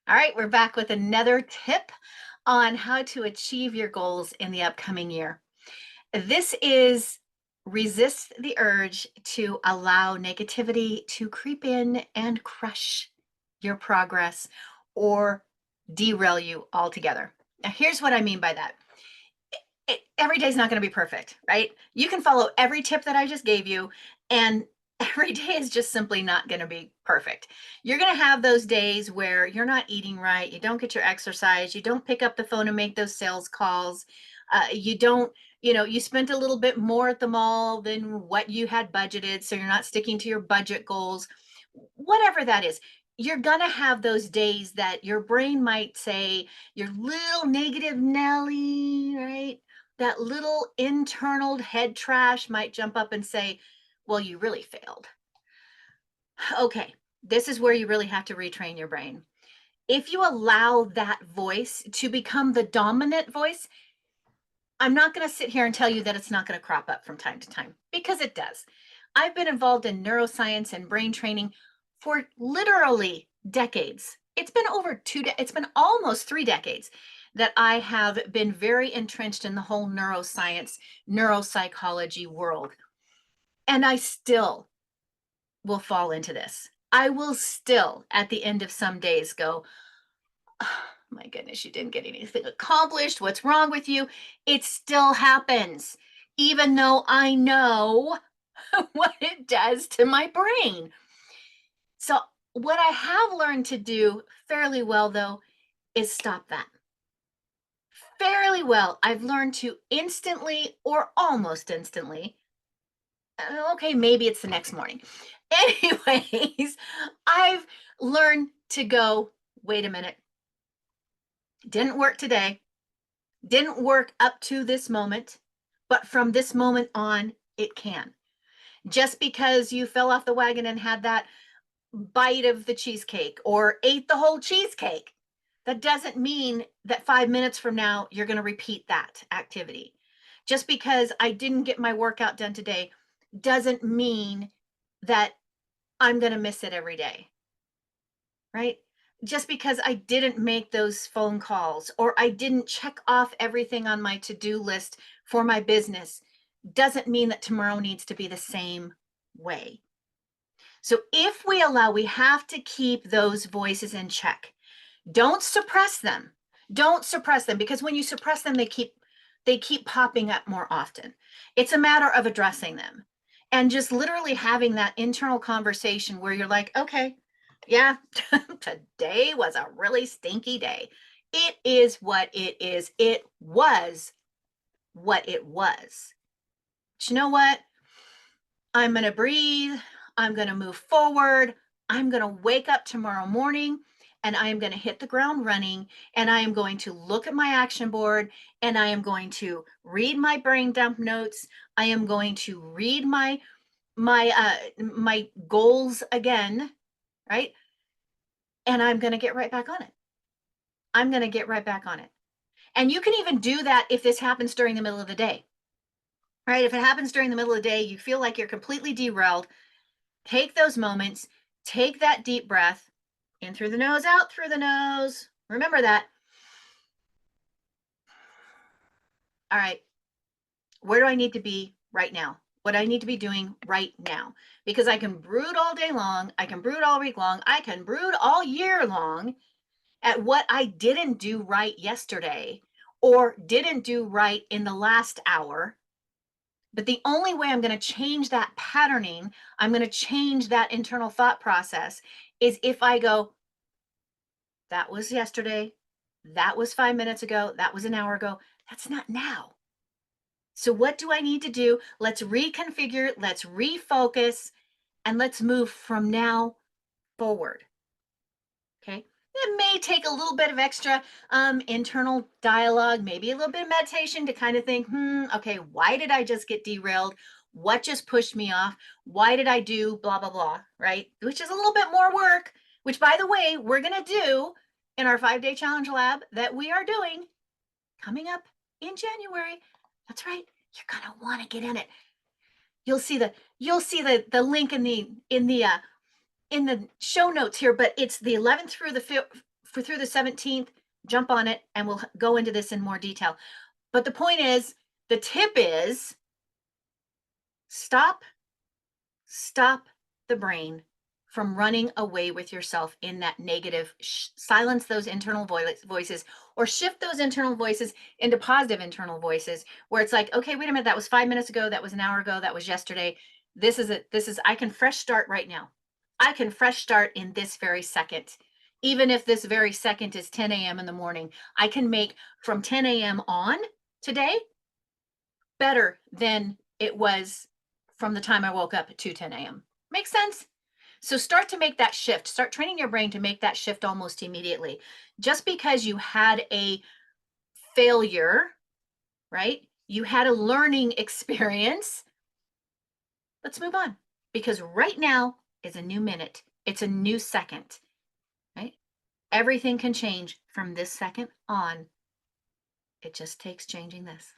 All right, we're back with another tip on how to achieve your goals in the upcoming year. This is resist the urge to allow negativity to creep in and crush your progress or derail you altogether. Now, here's what I mean by that. Every day is not going to be perfect, right? You can follow every tip that I just gave you, and every day is just simply not going to be perfect. You're going to have those days where you're not eating right, you don't get your exercise, you don't pick up the phone and make those sales calls, you don't, you spent a little bit more at the mall than what you had budgeted, so you're not sticking to your budget goals. Whatever that is, you're going to have those days that your brain might say, your little negative Nelly, right? That little internal head trash might jump up and say, well, you really failed. Okay, this is where you really have to retrain your brain. If you allow that voice to become the dominant voice, I'm not going to sit here and tell you that it's not going to crop up from time to time, because it does. I've been involved in neuroscience and brain training for literally decades. It's been almost 3 decades that I have been very entrenched in the whole neuroscience, neuropsychology world. And I still will fall into this. I will still, at the end of some days, go, "Oh, my goodness, you didn't get anything accomplished. What's wrong with you?" It still happens, even though I know what it does to my brain. So, what I have learned to do fairly well, though, is stop that. Fairly well. I've learned to instantly or almost instantly, okay, maybe it's the next morning. Anyways, I've learned to go, wait a minute, didn't work today, didn't work up to this moment, but from this moment on, it can. Just because you fell off the wagon and had that bite of the cheesecake or ate the whole cheesecake, that doesn't mean that 5 minutes from now you're going to repeat that activity. Just because I didn't get my workout done today doesn't mean that I'm going to miss it every day, right? Just because I didn't make those phone calls or I didn't check off everything on my to do list for my business doesn't mean that tomorrow needs to be the same way. So if we have to keep those voices in check. Don't suppress them. Don't suppress them, because when you suppress them, they keep popping up more often. It's a matter of addressing them and just literally having that internal conversation where you're like, okay, yeah, today was a really stinky day. It is what it is. It was what it was. But you know what? I'm going to breathe. I'm going to move forward. I'm going to wake up tomorrow morning and I am going to hit the ground running, and I am going to look at my action board, and I am going to read my brain dump notes. I am going to read my goals again, right? And I'm going to get right back on it. I'm going to get right back on it. And you can even do that if this happens during the middle of the day. Right? If it happens during the middle of the day, you feel like you're completely derailed. Take those moments, take that deep breath in through the nose, out through the nose. Remember that. All right, where do I need to be right now? What I need to be doing right now? Because I can brood all day long, I can brood all week long, I can brood all year long at what I didn't do right yesterday or didn't do right in the last hour. But the only way I'm going to change that patterning, I'm going to change that internal thought process, is if I go, that was yesterday. That was 5 minutes ago. That was an hour ago. That's not now. So, what do I need to do? Let's reconfigure, let's refocus, and let's move from now forward. Okay. It may take a little bit of extra internal dialogue, maybe a little bit of meditation to kind of think, okay, why did I just get derailed? What just pushed me off? Why did I do blah, blah, blah, right? Which is a little bit more work, which, by the way, we're going to do in our 5 day challenge lab that we are doing coming up in January. That's right. You're going to want to get in it. You'll see the link in the show notes here, but it's the 11th through the for through the 17th, jump on it and we'll go into this in more detail. But the point is, the tip is stop, stop the brain from running away with yourself in that negative, silence those internal voices, or shift those internal voices into positive internal voices where it's like, okay, wait a minute, that was 5 minutes ago, that was an hour ago, that was yesterday. This is it. This is, I can fresh start right now. I can fresh start in this very second. Even if this very second is 10 a.m. in the morning, I can make from 10 a.m. on today better than it was from the time I woke up to 10 a.m. Makes sense? So start to make that shift. Start training your brain to make that shift almost immediately. Just because you had a failure, right? You had a learning experience. Let's move on because right now is a new minute. It's a new second, right? Everything can change from this second on. It just takes changing this.